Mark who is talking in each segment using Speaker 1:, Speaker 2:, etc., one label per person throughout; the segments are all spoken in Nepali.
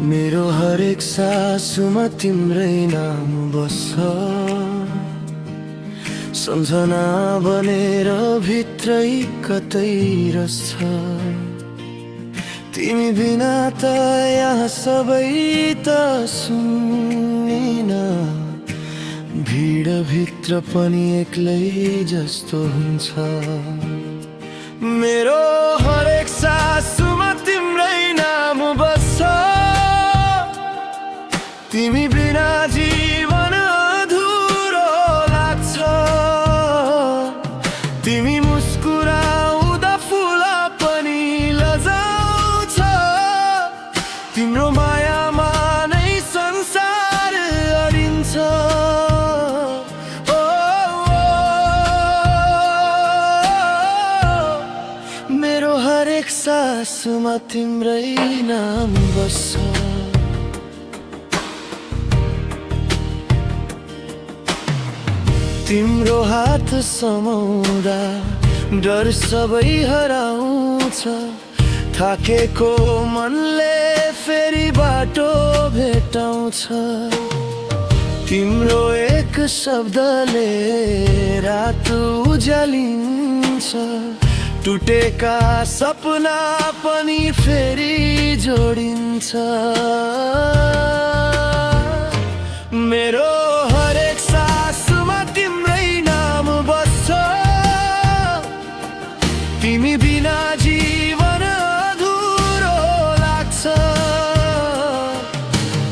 Speaker 1: मेरो हरेक सासुमा तिम्रै नाम बस्छ। सम्झना बनेर भित्रै कतै रस्छ। तिमी बिना त यहाँ सबै त सुनिन। भिड भित्र पनि एक्लै जस्तो हुन्छ। मेरो हरेक सासुमा तिम्रै नाम बस्छ। तिमी बिना जीवन अधुरो लाग्छ। तिमी मुस्कुराउँदा फुल पनि लजाउँछ। तिम्रो मायामा नै संसार अडिन्छ। मेरो हरेक सासुमा तिम्रै नाम बस्छ। तिम्रो हात समाउँदा डर सबै हराउँछ। थाकेको मनले फेरि बाटो भेटाउँछ। तिम्रो एक शब्दले रात उज्यालिन्छ। टुटेका सपना पनि फेरि जोडिन्छ। मेरो हरेक सासुमा तिम्रै नाम बस्छ। तिमी बिना जीवन अधुरो लाग्छ।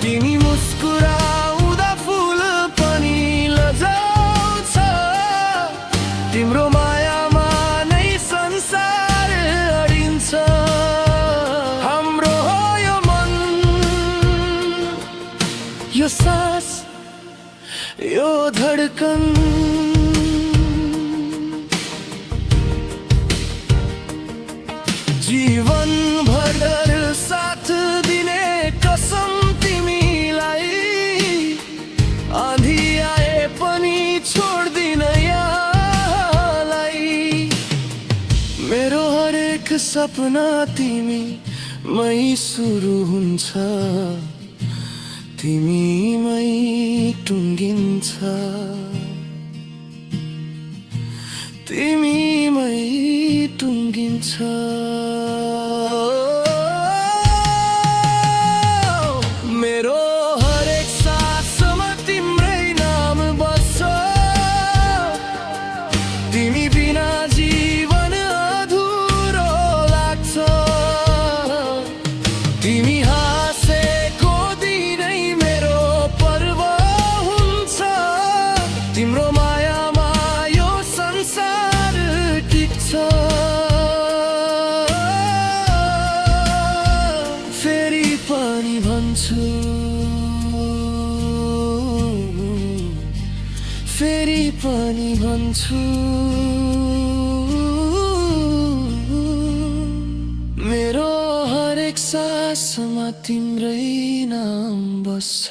Speaker 1: तिमी मुस्कुराउँदा फुल पनि लजाउँछ। तिम्रो मायामा नै संसार अडिन्छ। हाम्रो हो यो मन, यो सास, यो धडकन। जीवन भर साथ दिने कसम तिमीलाई। आँधी आए पनि छोड्दिन यहाँलाई। मेरो हरेक सपना तिमी मै सुरु हुन्छ। तिमीमै टुङ्गिन्छ। तिमीमै टुङ्गिन्छ। मेरो हरेक सासमा तिम्रै नाम बस्छ। तिमी बिना जीवन अधुरो लाग्छ। तिमी हाँसेको दिनै मेरो पर्व हुन्छ। तिम्रो मायामा यो संसार टिक्छ। फेरि पनि भन्छु, फेरि पनि भन्छु, मेरो हरेक सासमा तिम्रै नाम बस्छ।